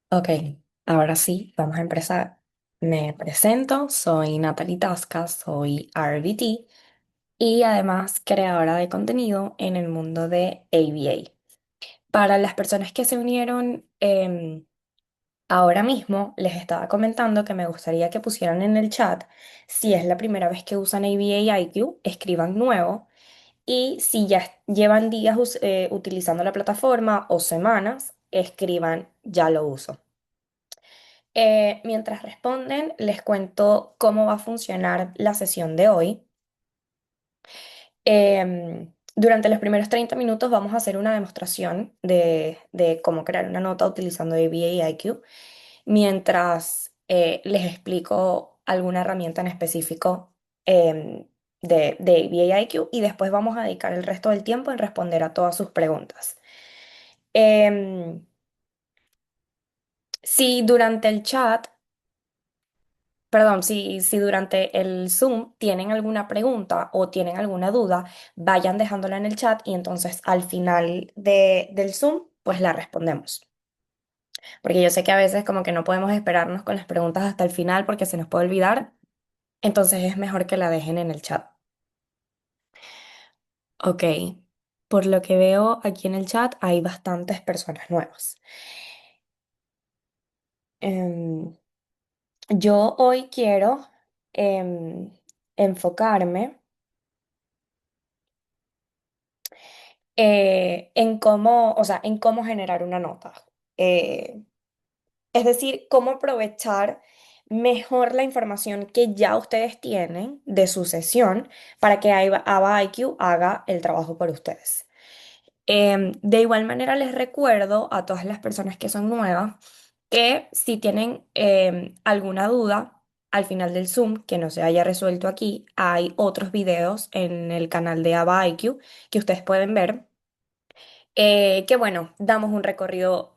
Ok, ahora sí, vamos a empezar. Me presento, soy Natalie Tasca, soy RBT y además creadora de contenido en el mundo de ABA. Para las personas que se unieron ahora mismo, les estaba comentando que me gustaría que pusieran en el chat si es la primera vez que usan ABA IQ, escriban nuevo y si ya llevan días utilizando la plataforma o semanas, escriban ya lo uso. Mientras responden, les cuento cómo va a funcionar la sesión de hoy. Durante los primeros 30 minutos vamos a hacer una demostración de cómo crear una nota utilizando ABA IQ, mientras les explico alguna herramienta en específico de ABA IQ y después vamos a dedicar el resto del tiempo en responder a todas sus preguntas. Em, si durante el chat Perdón, si durante el Zoom tienen alguna pregunta o tienen alguna duda, vayan dejándola en el chat y entonces al final del Zoom, pues la respondemos. Porque yo sé que a veces como que no podemos esperarnos con las preguntas hasta el final porque se nos puede olvidar, entonces es mejor que la dejen en el chat. Ok, por lo que veo aquí en el chat hay bastantes personas nuevas. Em, yo hoy quiero em, enfocarme en cómo, o sea, en cómo generar una nota. Eh, es decir, cómo aprovechar mejor la información que ya ustedes tienen de su sesión para que Ava IQ haga el trabajo por ustedes. De igual manera, les recuerdo a todas las personas que son nuevas que si tienen alguna duda al final del Zoom que no se haya resuelto aquí, hay otros videos en el canal de Ava IQ que ustedes pueden ver que bueno, damos un recorrido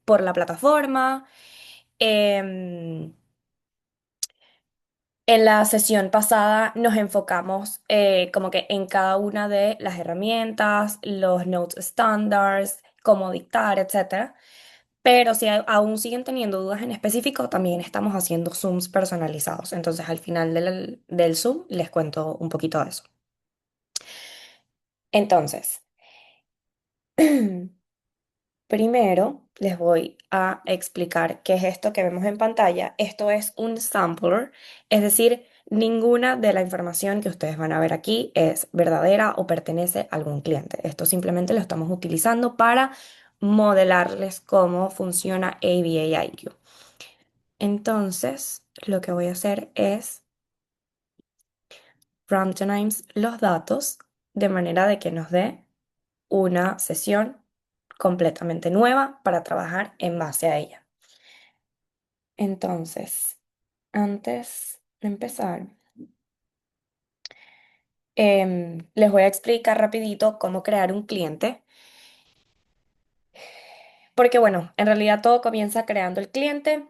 por la plataforma. Em, en la sesión pasada nos enfocamos como que en cada una de las herramientas, los notes standards, cómo dictar, etcétera. Pero si aún siguen teniendo dudas en específico, también estamos haciendo Zooms personalizados. Entonces al final del Zoom les cuento un poquito de eso. Entonces, primero, les voy a explicar qué es esto que vemos en pantalla. Esto es un sampler, es decir, ninguna de la información que ustedes van a ver aquí es verdadera o pertenece a algún cliente. Esto simplemente lo estamos utilizando para modelarles cómo funciona ABA IQ. Entonces, lo que voy a hacer es randomize los datos de manera de que nos dé una sesión completamente nueva para trabajar en base a ella. Entonces, antes de empezar, les voy a explicar rapidito cómo crear un cliente, porque bueno, en realidad todo comienza creando el cliente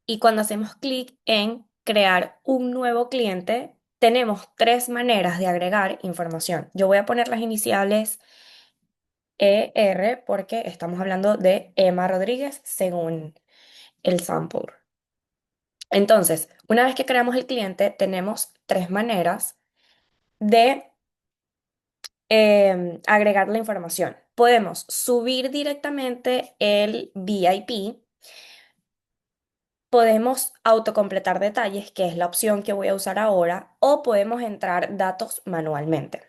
y cuando hacemos clic en crear un nuevo cliente, tenemos tres maneras de agregar información. Yo voy a poner las iniciales ER porque estamos hablando de Emma Rodríguez según el sample. Entonces, una vez que creamos el cliente, tenemos tres maneras de agregar la información. Podemos subir directamente el VIP, podemos autocompletar detalles, que es la opción que voy a usar ahora, o podemos entrar datos manualmente.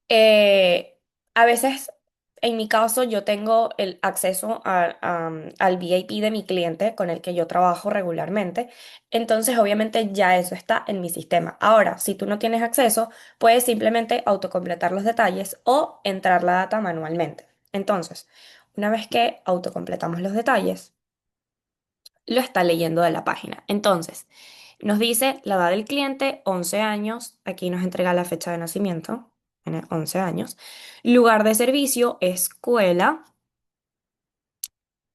Eh, a veces, en mi caso, yo tengo el acceso al VIP de mi cliente con el que yo trabajo regularmente. Entonces, obviamente, ya eso está en mi sistema. Ahora, si tú no tienes acceso, puedes simplemente autocompletar los detalles o entrar la data manualmente. Entonces, una vez que autocompletamos los detalles, lo está leyendo de la página. Entonces, nos dice la edad del cliente, 11 años. Aquí nos entrega la fecha de nacimiento, tiene 11 años. Lugar de servicio, escuela.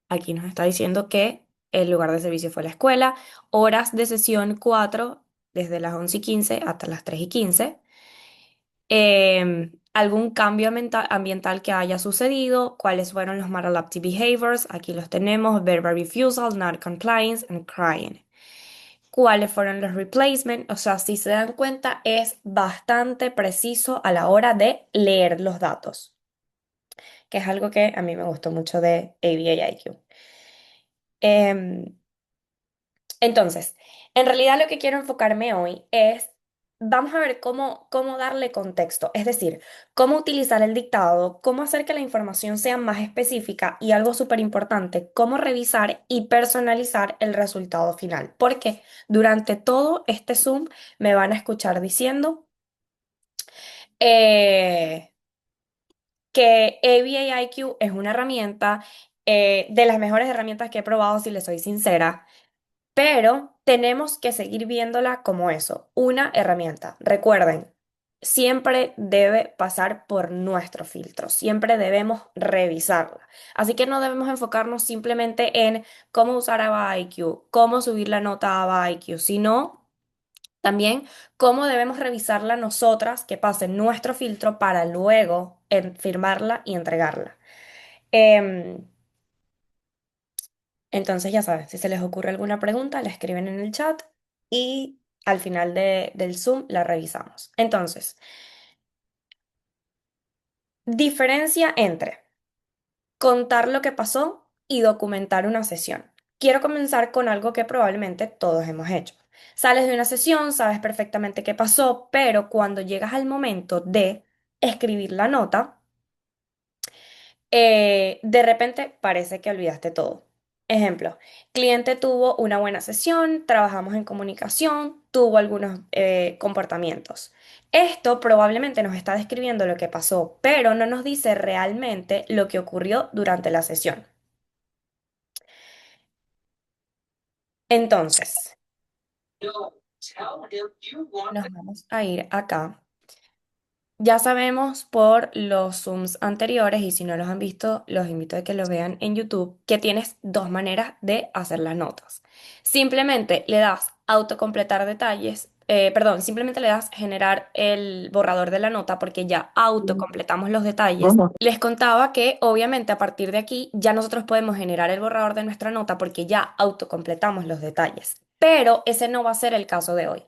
Aquí nos está diciendo que el lugar de servicio fue la escuela. Horas de sesión 4 desde las 11:15 hasta las 3:15. algún cambio ambiental que haya sucedido, cuáles fueron los maladaptive behaviors, aquí los tenemos, verbal refusal, non-compliance and crying. ¿Cuáles fueron los replacements? O sea, si se dan cuenta, es bastante preciso a la hora de leer los datos, que es algo que a mí me gustó mucho de ABA-IQ. Em, entonces, en realidad lo que quiero enfocarme hoy es, vamos a ver cómo darle contexto, es decir, cómo utilizar el dictado, cómo hacer que la información sea más específica y algo súper importante, cómo revisar y personalizar el resultado final. Porque durante todo este Zoom me van a escuchar diciendo eh, que ABA-IQ es una herramienta de las mejores herramientas que he probado, si les soy sincera. Pero tenemos que seguir viéndola como eso, una herramienta. Recuerden, siempre debe pasar por nuestro filtro, siempre debemos revisarla. Así que no debemos enfocarnos simplemente en cómo usar ABA IQ, cómo subir la nota a ABA IQ, sino también cómo debemos revisarla nosotras, que pase nuestro filtro para luego firmarla y entregarla. Em, entonces, ya saben, si se les ocurre alguna pregunta, la escriben en el chat y al final del Zoom la revisamos. Entonces, diferencia entre contar lo que pasó y documentar una sesión. Quiero comenzar con algo que probablemente todos hemos hecho. Sales de una sesión, sabes perfectamente qué pasó, pero cuando llegas al momento de escribir la nota, de repente parece que olvidaste todo. Ejemplo, cliente tuvo una buena sesión, trabajamos en comunicación, tuvo algunos comportamientos. Esto probablemente nos está describiendo lo que pasó, pero no nos dice realmente lo que ocurrió durante la sesión. Entonces, nos vamos a ir acá. Ya sabemos por los Zooms anteriores, y si no los han visto, los invito a que los vean en YouTube, que tienes dos maneras de hacer las notas. Simplemente le das autocompletar detalles, perdón, simplemente le das generar el borrador de la nota porque ya autocompletamos los detalles. Les contaba que obviamente a partir de aquí ya nosotros podemos generar el borrador de nuestra nota porque ya autocompletamos los detalles. Pero ese no va a ser el caso de hoy.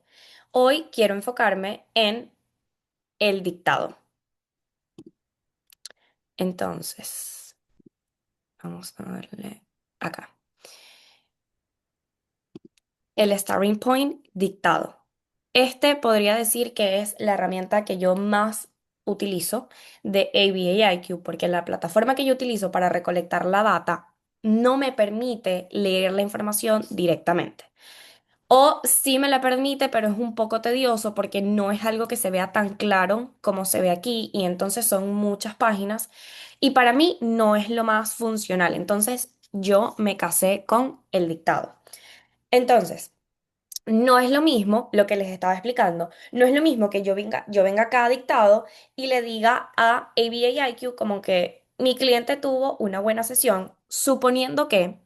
Hoy quiero enfocarme en el dictado. Entonces, vamos a darle acá. El starting point dictado. Este podría decir que es la herramienta que yo más utilizo de ABA IQ, porque la plataforma que yo utilizo para recolectar la data no me permite leer la información directamente. O sí me la permite, pero es un poco tedioso porque no es algo que se vea tan claro como se ve aquí y entonces son muchas páginas y para mí no es lo más funcional. Entonces yo me casé con el dictado. Entonces, no es lo mismo lo que les estaba explicando. No es lo mismo que yo venga acá a dictado y le diga a ABA IQ como que mi cliente tuvo una buena sesión, suponiendo que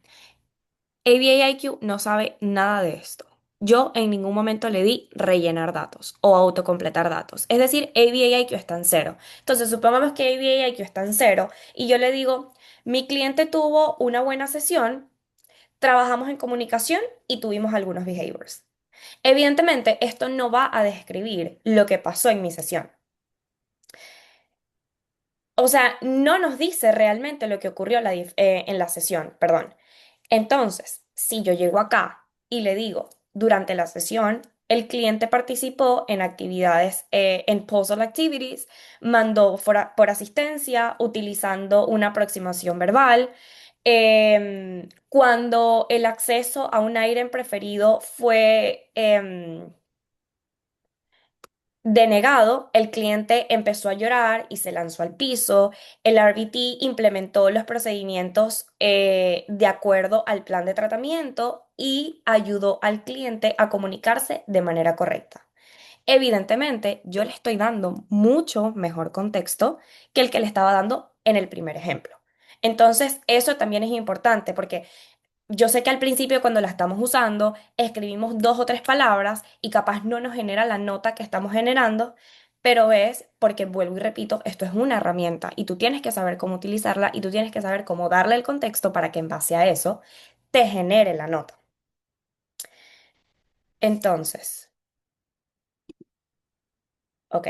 ABA IQ no sabe nada de esto. Yo en ningún momento le di rellenar datos o autocompletar datos. Es decir, ABA IQ está en cero. Entonces, supongamos que ABA IQ está en cero y yo le digo, mi cliente tuvo una buena sesión, trabajamos en comunicación y tuvimos algunos behaviors. Evidentemente, esto no va a describir lo que pasó en mi sesión. O sea, no nos dice realmente lo que ocurrió en la sesión, perdón. Entonces, si yo llego acá y le digo, durante la sesión, el cliente participó en actividades, en postal activities, mandó por asistencia, utilizando una aproximación verbal, cuando el acceso a un aire preferido fue denegado, el cliente empezó a llorar y se lanzó al piso. El RBT implementó los procedimientos de acuerdo al plan de tratamiento y ayudó al cliente a comunicarse de manera correcta. Evidentemente, yo le estoy dando mucho mejor contexto que el que le estaba dando en el primer ejemplo. Entonces, eso también es importante porque yo sé que al principio cuando la estamos usando, escribimos dos o tres palabras y capaz no nos genera la nota que estamos generando, pero es porque, vuelvo y repito, esto es una herramienta y tú tienes que saber cómo utilizarla y tú tienes que saber cómo darle el contexto para que en base a eso te genere la nota. Entonces, ok.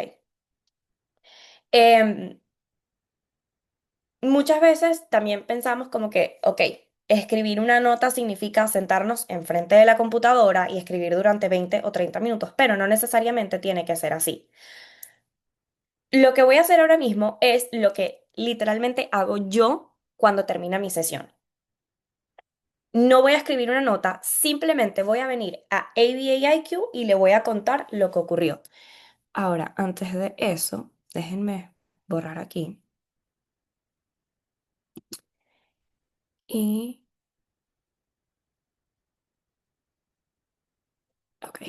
Em, Muchas veces también pensamos como que, ok, escribir una nota significa sentarnos enfrente de la computadora y escribir durante 20 o 30 minutos, pero no necesariamente tiene que ser así. Lo que voy a hacer ahora mismo es lo que literalmente hago yo cuando termina mi sesión. No voy a escribir una nota, simplemente voy a venir a ABAIQ y le voy a contar lo que ocurrió. Ahora, antes de eso, déjenme borrar aquí y, ok,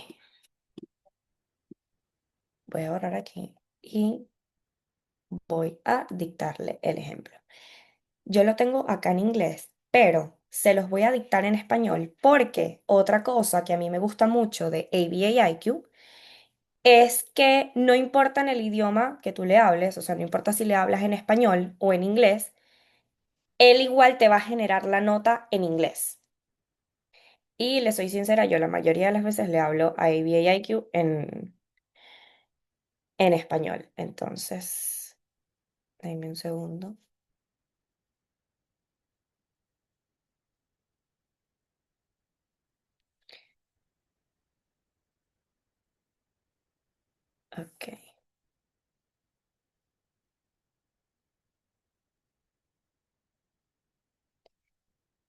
voy a borrar aquí y voy a dictarle el ejemplo. Yo lo tengo acá en inglés, pero se los voy a dictar en español porque otra cosa que a mí me gusta mucho de ABAIQ es que no importa en el idioma que tú le hables, o sea, no importa si le hablas en español o en inglés, él igual te va a generar la nota en inglés. Y le soy sincera, yo la mayoría de las veces le hablo a ABAIQ en español. Entonces, dame un segundo. Ok,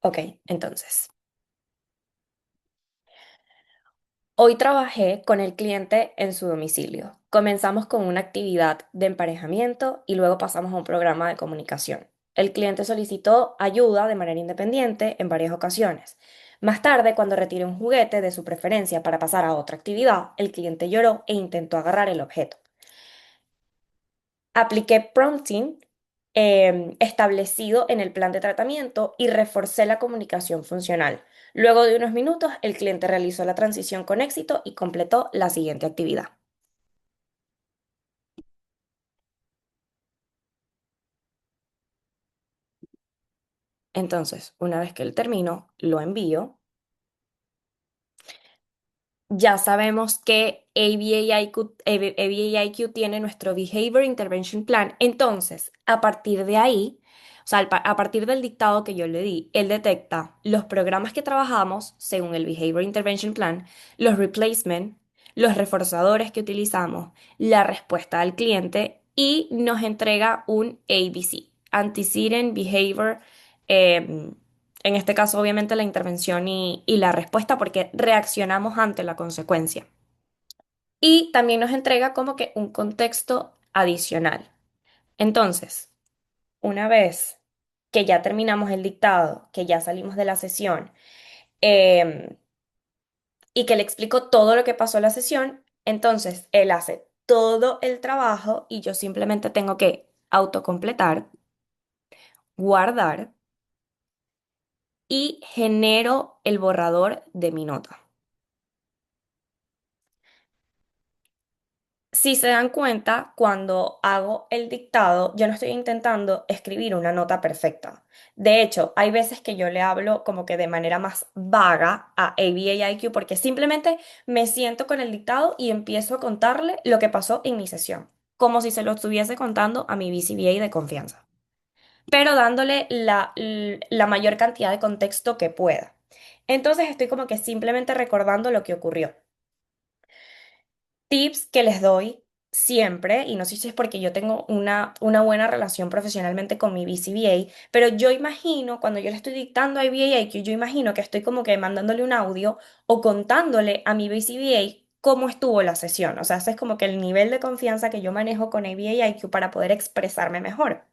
ok, entonces. Hoy trabajé con el cliente en su domicilio. Comenzamos con una actividad de emparejamiento y luego pasamos a un programa de comunicación. El cliente solicitó ayuda de manera independiente en varias ocasiones. Más tarde, cuando retiré un juguete de su preferencia para pasar a otra actividad, el cliente lloró e intentó agarrar el objeto. Apliqué prompting establecido en el plan de tratamiento y reforcé la comunicación funcional. Luego de unos minutos, el cliente realizó la transición con éxito y completó la siguiente actividad. Entonces, una vez que él terminó, lo envío. Ya sabemos que ABAIQ tiene nuestro Behavior Intervention Plan. Entonces, a partir de ahí, o sea, a partir del dictado que yo le di, él detecta los programas que trabajamos según el Behavior Intervention Plan, los replacement, los reforzadores que utilizamos, la respuesta al cliente y nos entrega un ABC, Antecedent Behavior. em, en este caso, obviamente, la intervención y la respuesta, porque reaccionamos ante la consecuencia. Y también nos entrega como que un contexto adicional. Entonces, una vez que ya terminamos el dictado, que ya salimos de la sesión, em, y que le explico todo lo que pasó en la sesión, entonces él hace todo el trabajo y yo simplemente tengo que autocompletar, guardar y genero el borrador de mi nota. Si se dan cuenta, cuando hago el dictado, yo no estoy intentando escribir una nota perfecta. De hecho, hay veces que yo le hablo como que de manera más vaga a ABAIQ porque simplemente me siento con el dictado y empiezo a contarle lo que pasó en mi sesión, como si se lo estuviese contando a mi BCBA de confianza, pero dándole la mayor cantidad de contexto que pueda. Entonces estoy como que simplemente recordando lo que ocurrió. Tips que les doy siempre, y no sé si es porque yo tengo una buena relación profesionalmente con mi BCBA, pero yo imagino, cuando yo le estoy dictando a IBA, yo imagino que estoy como que mandándole un audio o contándole a mi BCBA cómo estuvo la sesión. O sea, ese es como que el nivel de confianza que yo manejo con IBA para poder expresarme mejor.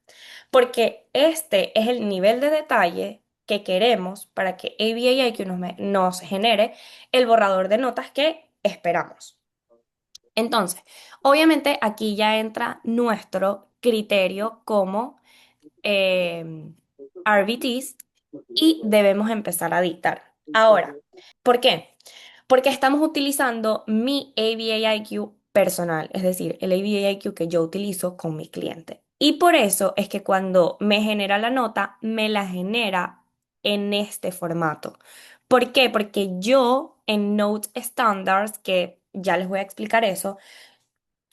Porque este es el nivel de detalle que queremos para que ABAIQ nos genere el borrador de notas que esperamos. Entonces, obviamente aquí ya entra nuestro criterio como RBTs y debemos empezar a dictar. Ahora, ¿por qué? Porque estamos utilizando mi ABAIQ personal, es decir, el ABAIQ que yo utilizo con mi cliente. Y por eso es que cuando me genera la nota, me la genera en este formato. ¿Por qué? Porque yo en Note Standards, que ya les voy a explicar eso,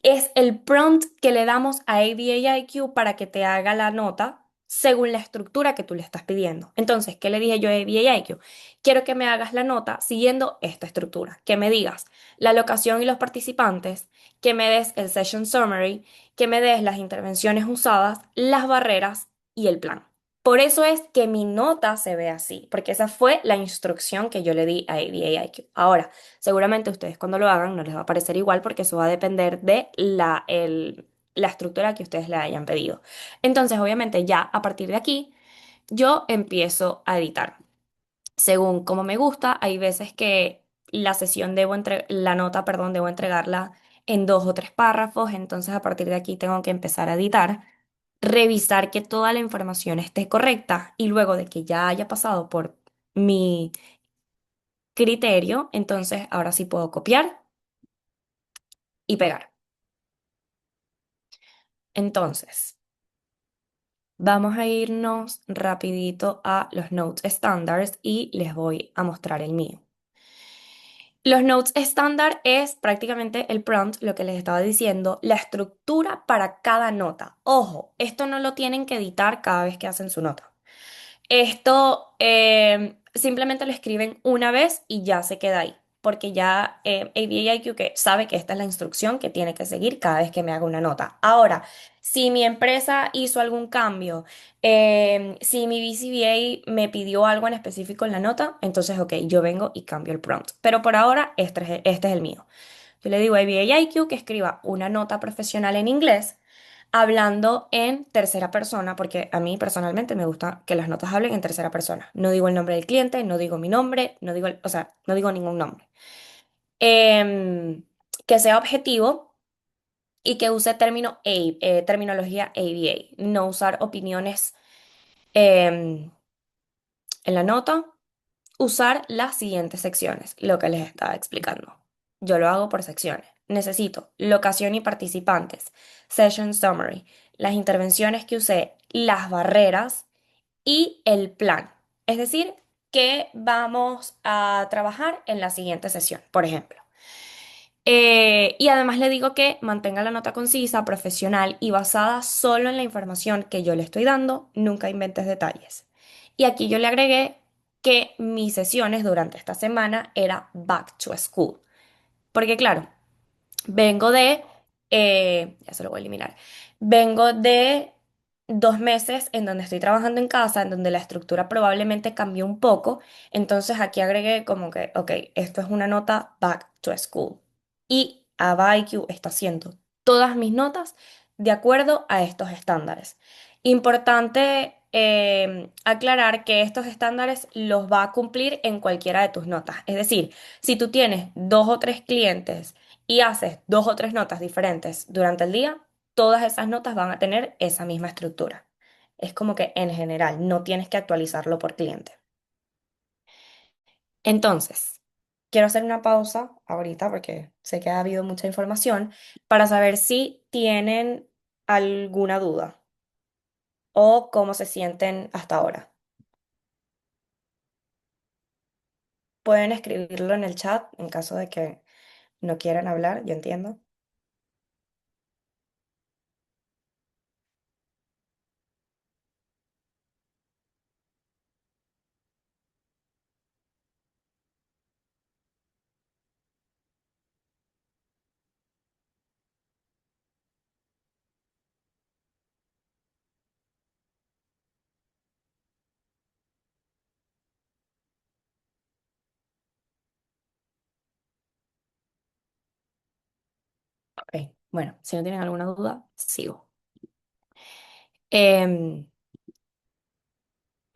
es el prompt que le damos a ABAIQ para que te haga la nota según la estructura que tú le estás pidiendo. Entonces, ¿qué le dije yo a ABAIQ? Quiero que me hagas la nota siguiendo esta estructura, que me digas la locación y los participantes, que me des el session summary, que me des las intervenciones usadas, las barreras y el plan. Por eso es que mi nota se ve así, porque esa fue la instrucción que yo le di a ABAIQ. Ahora, seguramente ustedes cuando lo hagan no les va a parecer igual porque eso va a depender de la estructura que ustedes le hayan pedido. Entonces, obviamente, ya a partir de aquí, yo empiezo a editar. Según como me gusta, hay veces que la nota, perdón, debo entregarla en 2 o 3 párrafos. Entonces, a partir de aquí tengo que empezar a editar, revisar que toda la información esté correcta y luego de que ya haya pasado por mi criterio, entonces ahora sí puedo copiar y pegar. Entonces, vamos a irnos rapidito a los notes estándares y les voy a mostrar el mío. Los notes estándar es prácticamente el prompt, lo que les estaba diciendo, la estructura para cada nota. Ojo, esto no lo tienen que editar cada vez que hacen su nota. Esto simplemente lo escriben una vez y ya se queda ahí, porque ya ABAIQ que sabe que esta es la instrucción que tiene que seguir cada vez que me haga una nota. Ahora, si mi empresa hizo algún cambio, si mi BCBA me pidió algo en específico en la nota, entonces, ok, yo vengo y cambio el prompt. Pero por ahora, este es el mío. Yo le digo a ABAIQ que escriba una nota profesional en inglés hablando en tercera persona, porque a mí personalmente me gusta que las notas hablen en tercera persona. No digo el nombre del cliente, no digo mi nombre, no digo, o sea, no digo ningún nombre. Em, que sea objetivo y que use terminología ABA, no usar opiniones em, en la nota, usar las siguientes secciones, lo que les estaba explicando. Yo lo hago por secciones. Necesito locación y participantes, session summary, las intervenciones que usé, las barreras y el plan. Es decir, que vamos a trabajar en la siguiente sesión, por ejemplo. Y además le digo que mantenga la nota concisa, profesional y basada solo en la información que yo le estoy dando, nunca inventes detalles. Y aquí yo le agregué que mis sesiones durante esta semana era back to school. Porque claro, vengo ya se lo voy a eliminar, vengo de 2 meses en donde estoy trabajando en casa, en donde la estructura probablemente cambió un poco, entonces aquí agregué como que, ok, esto es una nota back to school. Y ABAIQ está haciendo todas mis notas de acuerdo a estos estándares. Importante aclarar que estos estándares los va a cumplir en cualquiera de tus notas. Es decir, si tú tienes 2 o 3 clientes y haces 2 o 3 notas diferentes durante el día, todas esas notas van a tener esa misma estructura. Es como que en general no tienes que actualizarlo por cliente. Entonces, quiero hacer una pausa ahorita porque sé que ha habido mucha información para saber si tienen alguna duda o cómo se sienten hasta ahora. Pueden escribirlo en el chat en caso de que no quieran hablar, yo entiendo. Ok, bueno, si no tienen alguna duda, sigo. Em,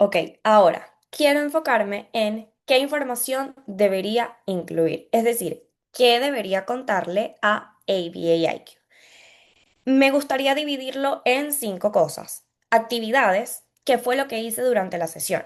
Ok, ahora quiero enfocarme en qué información debería incluir, es decir, qué debería contarle a ABAIQ. Me gustaría dividirlo en 5 cosas. Actividades, que fue lo que hice durante la sesión.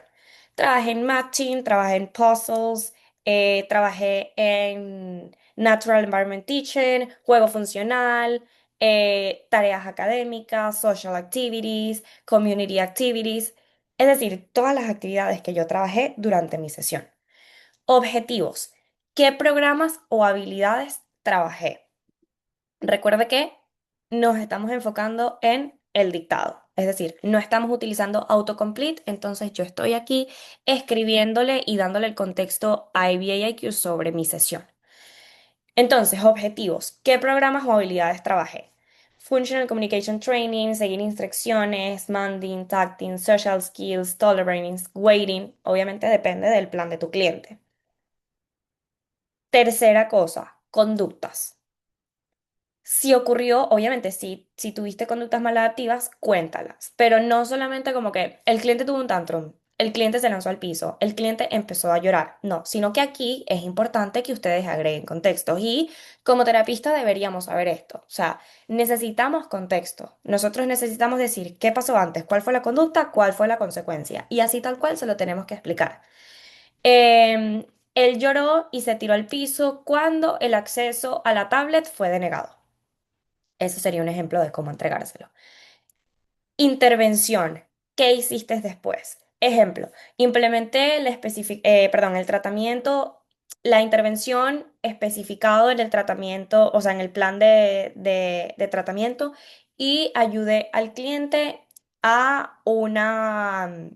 Trabajé en matching, trabajé en puzzles, trabajé en Natural Environment Teaching, juego funcional, tareas académicas, social activities, community activities, es decir, todas las actividades que yo trabajé durante mi sesión. Objetivos. ¿Qué programas o habilidades trabajé? Recuerde que nos estamos enfocando en el dictado, es decir, no estamos utilizando autocomplete, entonces yo estoy aquí escribiéndole y dándole el contexto a IBA-IQ sobre mi sesión. Entonces, objetivos. ¿Qué programas o habilidades trabajé? Functional Communication Training, seguir instrucciones, Manding, Tacting, Social Skills, Tolerating, Waiting. Obviamente depende del plan de tu cliente. Tercera cosa, conductas. Si ocurrió, obviamente, si tuviste conductas maladaptivas, cuéntalas, pero no solamente como que el cliente tuvo un tantrum, el cliente se lanzó al piso, el cliente empezó a llorar, no, sino que aquí es importante que ustedes agreguen contextos y como terapista deberíamos saber esto, o sea, necesitamos contexto, nosotros necesitamos decir qué pasó antes, cuál fue la conducta, cuál fue la consecuencia y así tal cual se lo tenemos que explicar. Em, Él lloró y se tiró al piso cuando el acceso a la tablet fue denegado. Ese sería un ejemplo de cómo entregárselo. Intervención. ¿Qué hiciste después? Ejemplo, implementé el tratamiento, la intervención especificado en el tratamiento, o sea, en el plan de tratamiento y ayudé al cliente a una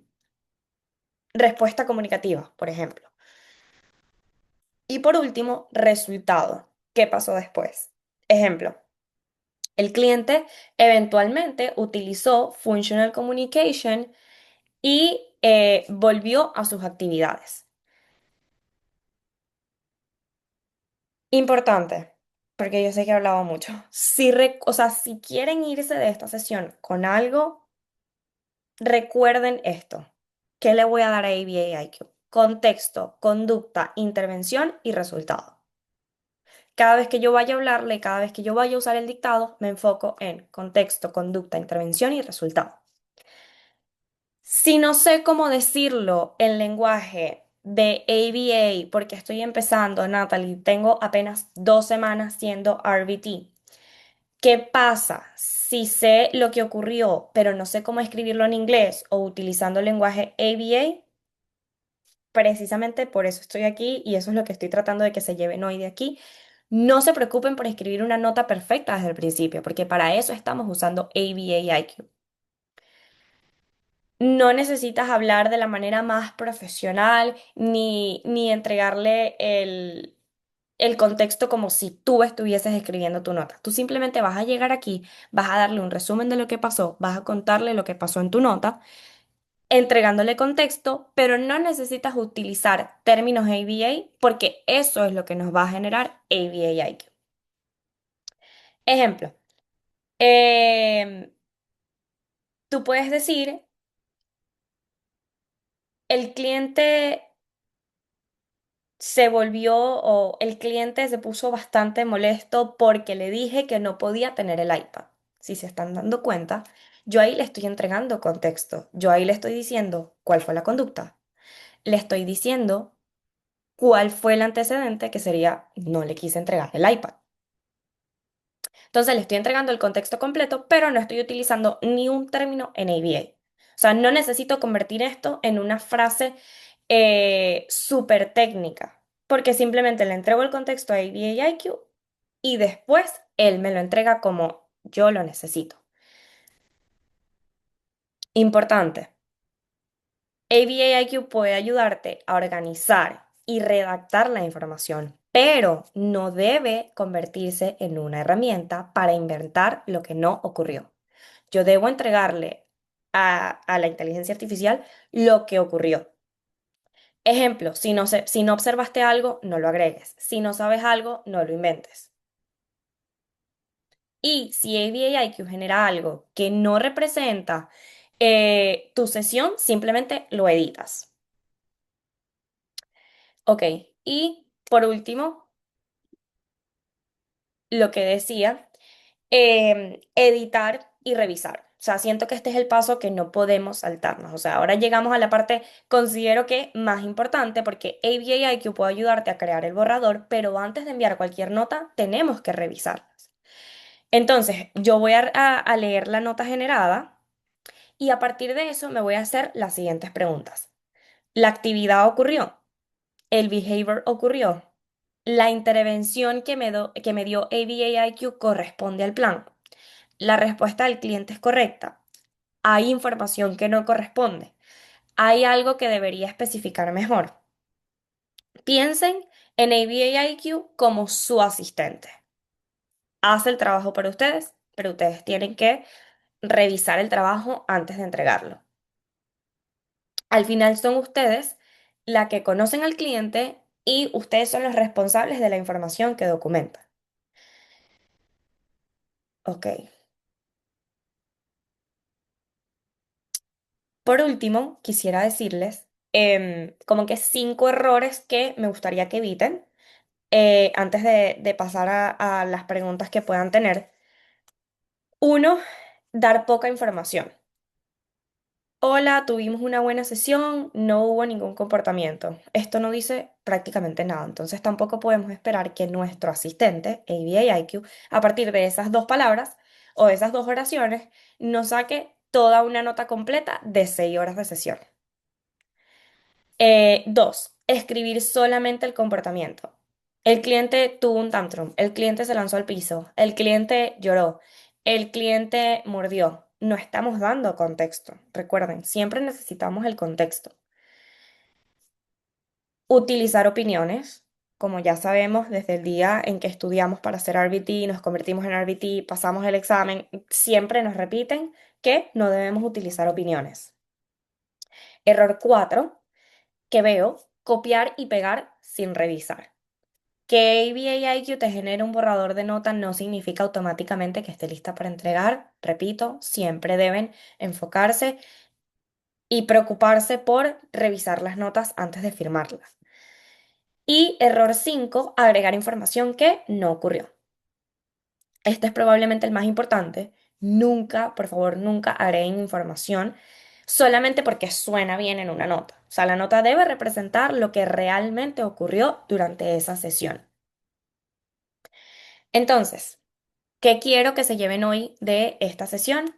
respuesta comunicativa, por ejemplo. Y por último, resultado. ¿Qué pasó después? Ejemplo. El cliente eventualmente utilizó Functional Communication y volvió a sus actividades. Importante, porque yo sé que he hablado mucho. O sea, si quieren irse de esta sesión con algo, recuerden esto. ¿Qué le voy a dar a ABA-IQ? Contexto, conducta, intervención y resultado. Cada vez que yo vaya a hablarle, cada vez que yo vaya a usar el dictado, me enfoco en contexto, conducta, intervención y resultado. Si no sé cómo decirlo en lenguaje de ABA, porque estoy empezando, Natalie, tengo apenas 2 semanas siendo RBT. ¿Qué pasa si sé lo que ocurrió, pero no sé cómo escribirlo en inglés o utilizando el lenguaje ABA? Precisamente por eso estoy aquí y eso es lo que estoy tratando de que se lleven hoy de aquí. No se preocupen por escribir una nota perfecta desde el principio, porque para eso estamos usando ABA-IQ. No necesitas hablar de la manera más profesional ni entregarle el contexto como si tú estuvieses escribiendo tu nota. Tú simplemente vas a llegar aquí, vas a darle un resumen de lo que pasó, vas a contarle lo que pasó en tu nota, entregándole contexto, pero no necesitas utilizar términos ABA porque eso es lo que nos va a generar ABA-IQ. Ejemplo, tú puedes decir, el cliente se volvió o el cliente se puso bastante molesto porque le dije que no podía tener el iPad. Si se están dando cuenta, yo ahí le estoy entregando contexto. Yo ahí le estoy diciendo cuál fue la conducta. Le estoy diciendo cuál fue el antecedente que sería no le quise entregar el iPad. Entonces le estoy entregando el contexto completo, pero no estoy utilizando ni un término en ABA. O sea, no necesito convertir esto en una frase súper técnica, porque simplemente le entrego el contexto a ABA-IQ y después él me lo entrega como yo lo necesito. Importante, ABA-IQ puede ayudarte a organizar y redactar la información, pero no debe convertirse en una herramienta para inventar lo que no ocurrió. Yo debo entregarle a la inteligencia artificial lo que ocurrió. Ejemplo, si no observaste algo, no lo agregues. Si no sabes algo, no lo inventes. Y si ABA-IQ genera algo que no representa tu sesión, simplemente lo editas. Ok, y por último, lo que decía, editar y revisar. sea, siento que este es el paso que no podemos saltarnos. O sea, ahora llegamos a la parte, considero que más importante, porque ABA-IQ puede ayudarte a crear el borrador, pero antes de enviar cualquier nota, tenemos que revisarlas. Entonces, yo voy a leer la nota generada y a partir de eso me voy a hacer las siguientes preguntas. ¿La actividad ocurrió? ¿El behavior ocurrió? ¿La intervención que me dio ABA-IQ corresponde al plan? ¿La respuesta del cliente es correcta? ¿Hay información que no corresponde? ¿Hay algo que debería especificar mejor? Piensen en ABA-IQ como su asistente. Hace el trabajo para ustedes, pero ustedes tienen que revisar el trabajo antes de entregarlo. Al final son ustedes la que conocen al cliente y ustedes son los responsables de la información que documentan. Ok. Por último, quisiera decirles como que 5 errores que me gustaría que eviten antes de pasar a las preguntas que puedan tener. Uno, dar poca información. Hola, tuvimos una buena sesión, no hubo ningún comportamiento. Esto no dice prácticamente nada, entonces tampoco podemos esperar que nuestro asistente, ABA-IQ, a partir de esas 2 palabras o de esas 2 oraciones, nos saque toda una nota completa de 6 horas de sesión. Dos, escribir solamente el comportamiento. El cliente tuvo un tantrum, el cliente se lanzó al piso, el cliente lloró, el cliente mordió. No estamos dando contexto. Recuerden, siempre necesitamos el contexto. Utilizar opiniones. Como ya sabemos, desde el día en que estudiamos para hacer RBT, nos convertimos en RBT, pasamos el examen, siempre nos repiten que no debemos utilizar opiniones. Error 4 que veo, copiar y pegar sin revisar. Que ABA-IQ te genere un borrador de nota no significa automáticamente que esté lista para entregar. Repito, siempre deben enfocarse y preocuparse por revisar las notas antes de firmarlas. Y error 5, agregar información que no ocurrió. Este es probablemente el más importante. Nunca, por favor, nunca agreguen información solamente porque suena bien en una nota. O sea, la nota debe representar lo que realmente ocurrió durante esa sesión. Entonces, ¿qué quiero que se lleven hoy de esta sesión?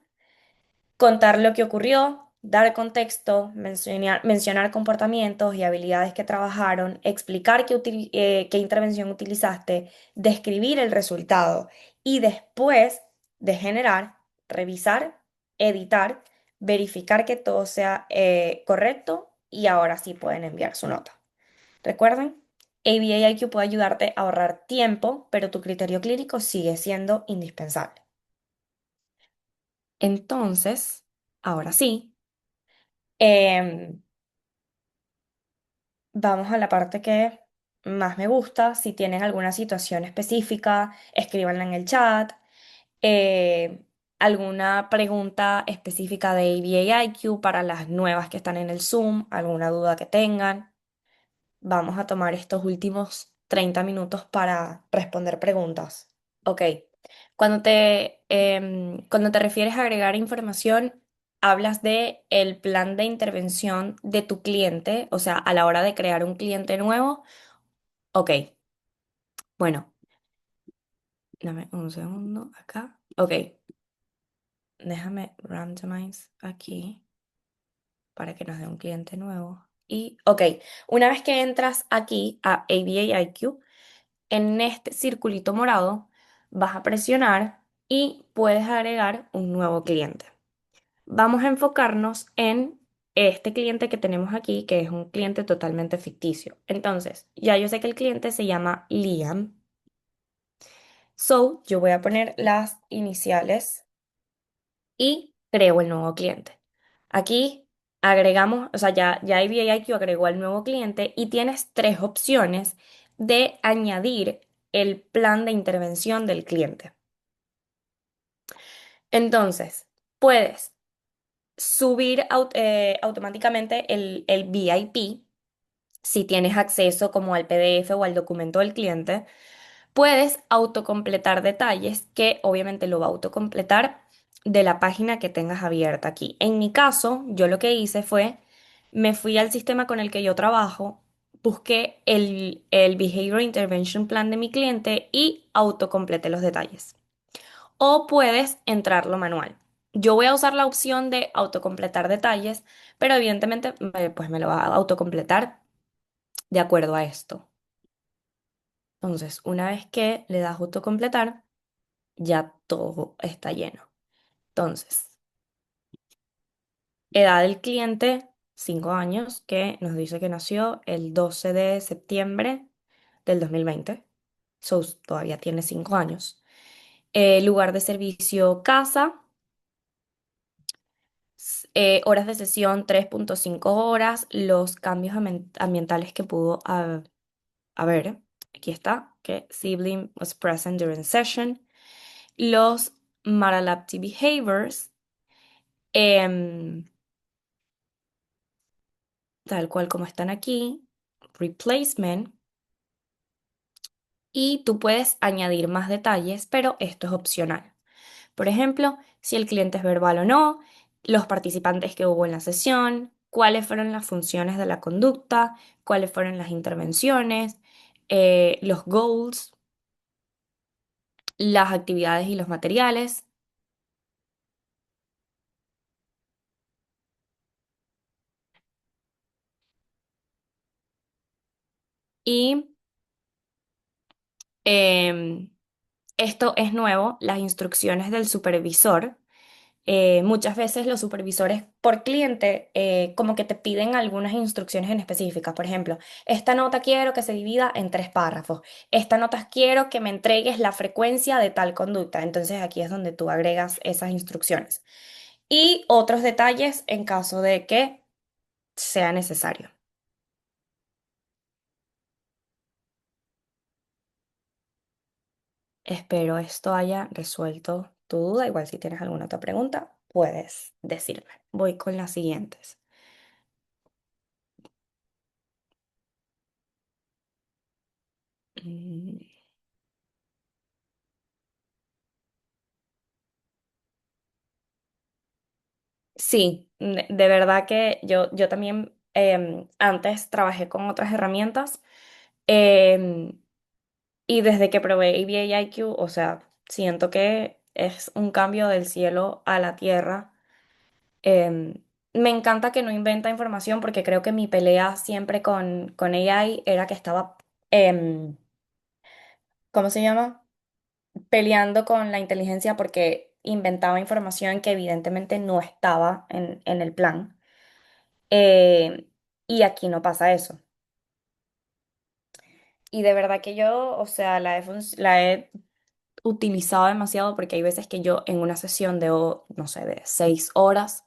Contar lo que ocurrió, dar contexto, mencionar comportamientos y habilidades que trabajaron, explicar qué intervención utilizaste, describir el resultado y después de generar, revisar, editar, verificar que todo sea correcto y ahora sí pueden enviar su nota. Recuerden, ABA-IQ puede ayudarte a ahorrar tiempo, pero tu criterio clínico sigue siendo indispensable. Entonces, ahora sí. Em, Vamos a la parte que más me gusta. Si tienen alguna situación específica, escríbanla en el chat. Eh, Alguna pregunta específica de ABA-IQ para las nuevas que están en el Zoom, alguna duda que tengan. Vamos a tomar estos últimos 30 minutos para responder preguntas. Ok. Cuando te refieres a agregar información, hablas de el plan de intervención de tu cliente, o sea, a la hora de crear un cliente nuevo. Ok, bueno, dame un segundo acá. Ok, déjame randomize aquí para que nos dé un cliente nuevo. Y, ok, una vez que entras aquí a ABA-IQ, en este circulito morado vas a presionar y puedes agregar un nuevo cliente. Vamos a enfocarnos en este cliente que tenemos aquí, que es un cliente totalmente ficticio. Entonces, ya yo sé que el cliente se llama Liam. So, yo voy a poner las iniciales y creo el nuevo cliente. Aquí agregamos, o sea, ya IBIQ agregó al nuevo cliente y tienes 3 opciones de añadir el plan de intervención del cliente. Entonces, puedes subir automáticamente el VIP si tienes acceso como al PDF o al documento del cliente. Puedes autocompletar detalles que obviamente lo va a autocompletar de la página que tengas abierta aquí. En mi caso, yo lo que hice fue, me fui al sistema con el que yo trabajo, busqué el Behavior Intervention Plan de mi cliente y autocompleté los detalles. O puedes entrarlo manual. Yo voy a usar la opción de autocompletar detalles, pero evidentemente pues me lo va a autocompletar de acuerdo a esto. Entonces, una vez que le das autocompletar, ya todo está lleno. Entonces, edad del cliente, 5 años, que nos dice que nació el 12 de septiembre del 2020. So, todavía tiene 5 años. Lugar de servicio, casa. Horas de sesión, 3,5 horas. Los cambios ambientales que pudo haber. Aquí está, que sibling was present during session. Los maladaptive behaviors. em, Tal cual como están aquí. Replacement. Y tú puedes añadir más detalles, pero esto es opcional. Por ejemplo, si el cliente es verbal o no, los participantes que hubo en la sesión, cuáles fueron las funciones de la conducta, cuáles fueron las intervenciones, los goals, las actividades y los materiales. Y em, esto es nuevo, las instrucciones del supervisor. Muchas veces los supervisores por cliente como que te piden algunas instrucciones en específicas. Por ejemplo, esta nota quiero que se divida en 3 párrafos. Esta nota quiero que me entregues la frecuencia de tal conducta. Entonces aquí es donde tú agregas esas instrucciones. Y otros detalles en caso de que sea necesario. Espero esto haya resuelto tu duda. Igual si tienes alguna otra pregunta, puedes decirme. Voy con las siguientes. Mm, Sí, de verdad que yo también antes trabajé con otras herramientas em, y desde que probé ABA IQ, o sea, siento que es un cambio del cielo a la tierra. Me encanta que no inventa información porque creo que mi pelea siempre con AI era que estaba, em, ¿cómo se llama? Peleando con la inteligencia porque inventaba información que evidentemente no estaba en el plan. Eh, y aquí no pasa eso. Y de verdad que yo, o sea, la he utilizado demasiado porque hay veces que yo en una sesión de, no sé, de 6 horas,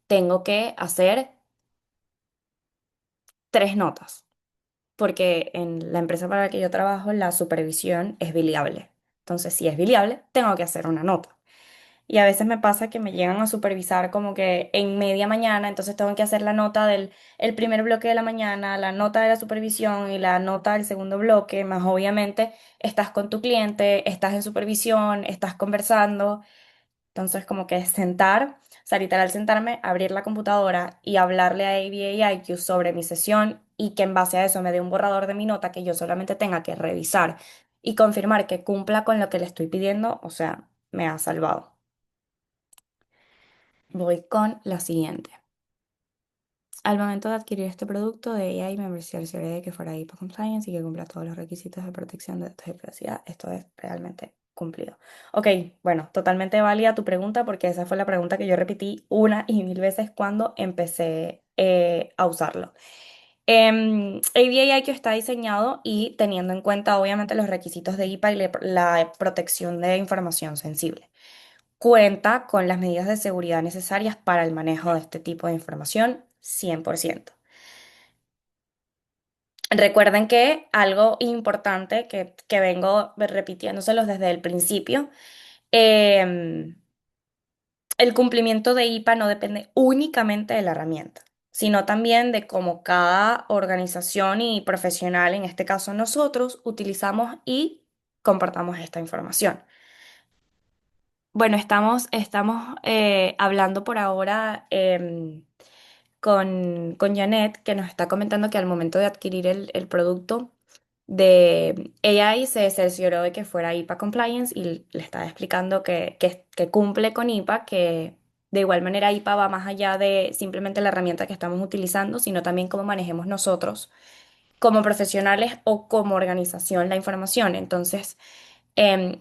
tengo que hacer 3 notas. Porque en la empresa para la que yo trabajo, la supervisión es biliable. Entonces, si es biliable, tengo que hacer una nota. Y a veces me pasa que me llegan a supervisar como que en media mañana, entonces tengo que hacer la nota del el primer bloque de la mañana, la nota de la supervisión y la nota del segundo bloque, más obviamente estás con tu cliente, estás en supervisión, estás conversando. Entonces como que sentar, o sea, literal sentarme, abrir la computadora y hablarle a ABA IQ sobre mi sesión y que en base a eso me dé un borrador de mi nota que yo solamente tenga que revisar y confirmar que cumpla con lo que le estoy pidiendo, o sea, me ha salvado. Voy con la siguiente. Al momento de adquirir este producto de AI, me cercioré de que fuera HIPAA compliance y que cumpla todos los requisitos de protección de datos y privacidad. Esto es realmente cumplido. Ok, bueno, totalmente válida tu pregunta porque esa fue la pregunta que yo repetí una y mil veces cuando empecé a usarlo. ABA que está diseñado y teniendo en cuenta obviamente los requisitos de HIPAA y la protección de información sensible. Cuenta con las medidas de seguridad necesarias para el manejo de este tipo de información 100%. Recuerden que algo importante que vengo repitiéndoselos desde el principio, em, el cumplimiento de IPA no depende únicamente de la herramienta, sino también de cómo cada organización y profesional, en este caso nosotros, utilizamos y compartamos esta información. Bueno, estamos hablando por ahora con Janet, que nos está comentando que al momento de adquirir el producto de AI se cercioró de que fuera IPA compliance y le estaba explicando que cumple con IPA, que de igual manera IPA va más allá de simplemente la herramienta que estamos utilizando, sino también cómo manejemos nosotros como profesionales o como organización la información. Entonces,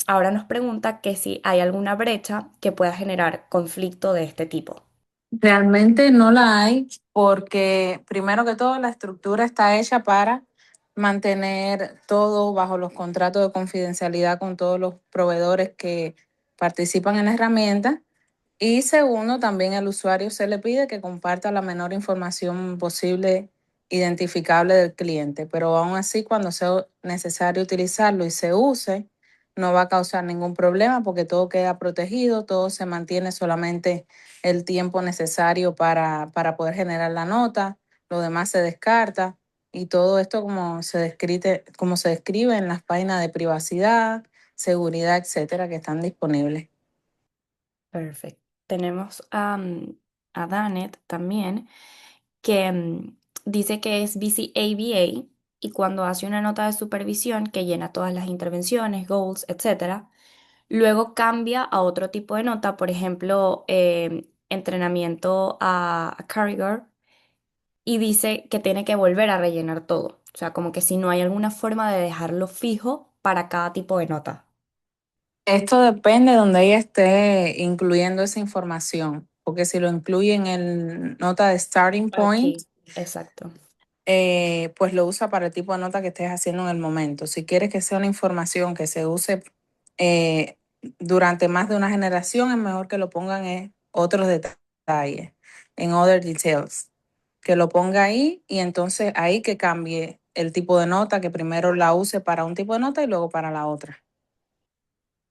ahora nos pregunta que si hay alguna brecha que pueda generar conflicto de este tipo. Realmente no la hay porque primero que todo la estructura está hecha para mantener todo bajo los contratos de confidencialidad con todos los proveedores que participan en la herramienta. Y segundo, también al usuario se le pide que comparta la menor información posible identificable del cliente, pero aún así cuando sea necesario utilizarlo y se use, no va a causar ningún problema porque todo queda protegido, todo se mantiene solamente el tiempo necesario para poder generar la nota, lo demás se descarta y todo esto como se describe en las páginas de privacidad, seguridad, etcétera, que están disponibles. Perfecto. Tenemos a Danet también, que dice que es BCABA y cuando hace una nota de supervisión que llena todas las intervenciones, goals, etcétera, luego cambia a otro tipo de nota, por ejemplo, entrenamiento a Carragher, y dice que tiene que volver a rellenar todo. O sea, como que si no hay alguna forma de dejarlo fijo para cada tipo de nota. Esto depende de donde ella esté incluyendo esa información, porque si lo incluye en el nota de starting point, Aquí, exacto. pues lo usa para el tipo de nota que estés haciendo en el momento. Si quieres que sea una información que se use eh, durante más de una generación, es mejor que lo pongan en otros detalles, en other details, que lo ponga ahí y entonces ahí que cambie el tipo de nota, que primero la use para un tipo de nota y luego para la otra.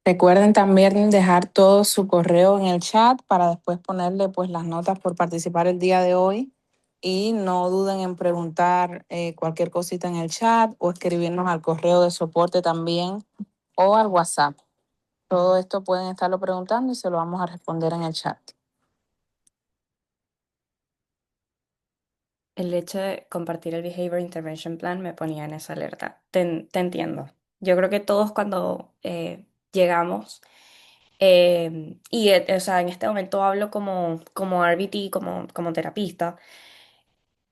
Recuerden también dejar todo su correo en el chat para después ponerle pues las notas por participar el día de hoy y no duden en preguntar cualquier cosita en el chat o escribirnos al correo de soporte también o al WhatsApp. Todo esto pueden estarlo preguntando y se lo vamos a responder en el chat. El hecho de compartir el Behavior Intervention Plan me ponía en esa alerta. Te entiendo. Yo creo que todos cuando llegamos, o sea, en este momento hablo como RBT, como terapista,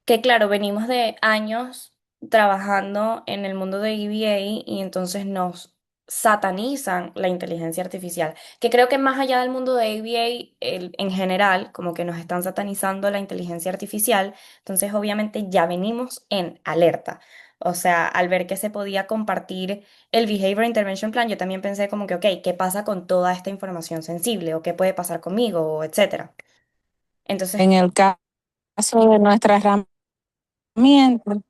que claro, venimos de años trabajando en el mundo de EBA y entonces nos satanizan la inteligencia artificial, que creo que más allá del mundo de EBA en general, como que nos están satanizando la inteligencia artificial, entonces obviamente ya venimos en alerta. O sea, al ver que se podía compartir el Behavior Intervention Plan, yo también pensé como que, ok, ¿qué pasa con toda esta información sensible? ¿O qué puede pasar conmigo? O etcétera. Entonces, En el caso de nuestra herramienta,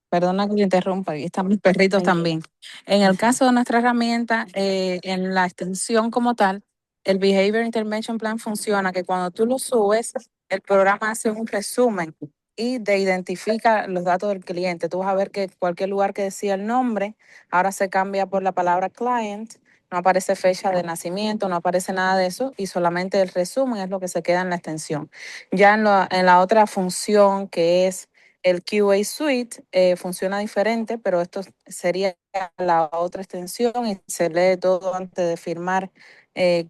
perdona que te interrumpa, aquí están mis perritos tranquilo. también. En el caso de nuestra herramienta, en la extensión como tal, el Behavior Intervention Plan funciona que cuando tú lo subes, el programa hace un resumen y te identifica los datos del cliente. Tú vas a ver que cualquier lugar que decía el nombre, ahora se cambia por la palabra client, no aparece fecha de nacimiento, no aparece nada de eso y solamente el resumen es lo que se queda en la extensión. Ya en la otra función que es el QA Suite funciona diferente, pero esto sería la otra extensión y se lee todo antes de firmar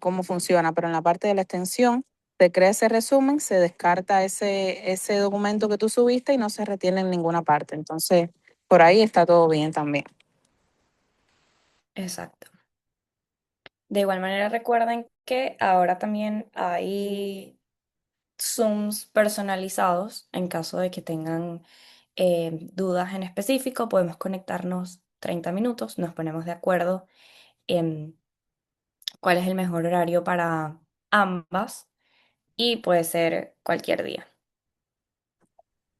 cómo funciona. Pero en la parte de la extensión, se crea ese resumen, se descarta ese documento que tú subiste y no se retiene en ninguna parte. Entonces, por ahí está todo bien también. Exacto. De igual manera, recuerden que ahora también hay Zooms personalizados en caso de que tengan dudas en específico. Podemos conectarnos 30 minutos, nos ponemos de acuerdo en cuál es el mejor horario para ambas y puede ser cualquier día.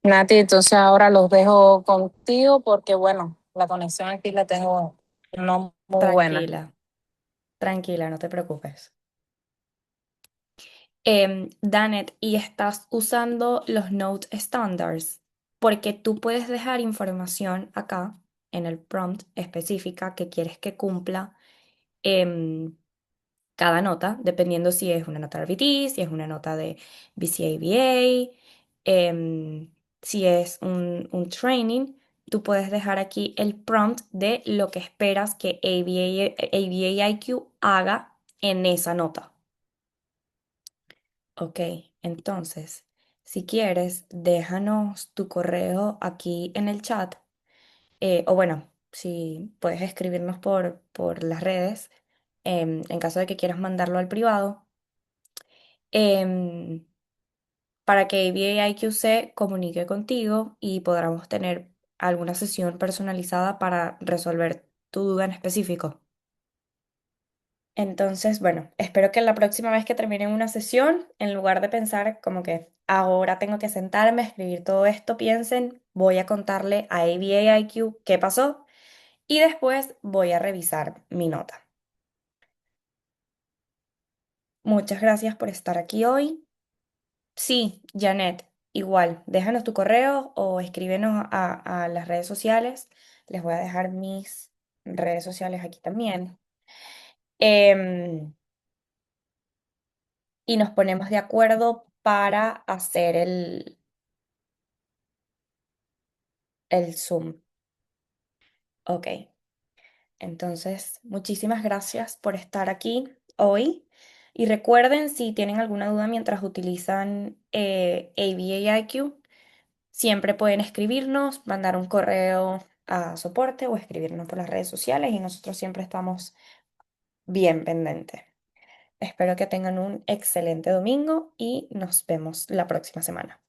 Nati, entonces ahora los dejo contigo porque, bueno, la conexión aquí la tengo no muy buena. Tranquila, tranquila, no te preocupes. Danet, y estás usando los Note Standards, porque tú puedes dejar información acá en el prompt específica que quieres que cumpla. em, cada nota, dependiendo si es una nota de RBT, si es una nota de BCABA, si es un training. Tú puedes dejar aquí el prompt de lo que esperas que ABA-IQ haga en esa nota. Ok, entonces, si quieres, déjanos tu correo aquí en el chat, o bueno, si puedes escribirnos por las redes, en caso de que quieras mandarlo al privado, em, para que ABA-IQ se comunique contigo y podamos tener alguna sesión personalizada para resolver tu duda en específico. Entonces, bueno, espero que la próxima vez que terminen una sesión, en lugar de pensar como que ahora tengo que sentarme a escribir todo esto, piensen, voy a contarle a ABA-IQ qué pasó y después voy a revisar mi nota. Muchas gracias por estar aquí hoy. Sí, Janet, igual, déjanos tu correo o escríbenos a las redes sociales. Les voy a dejar mis redes sociales aquí también. Em, y nos ponemos de acuerdo para hacer el Zoom. Ok, entonces muchísimas gracias por estar aquí hoy. Y recuerden, si tienen alguna duda mientras utilizan ABA-IQ, siempre pueden escribirnos, mandar un correo a soporte o escribirnos por las redes sociales y nosotros siempre estamos bien pendientes. Espero que tengan un excelente domingo y nos vemos la próxima semana.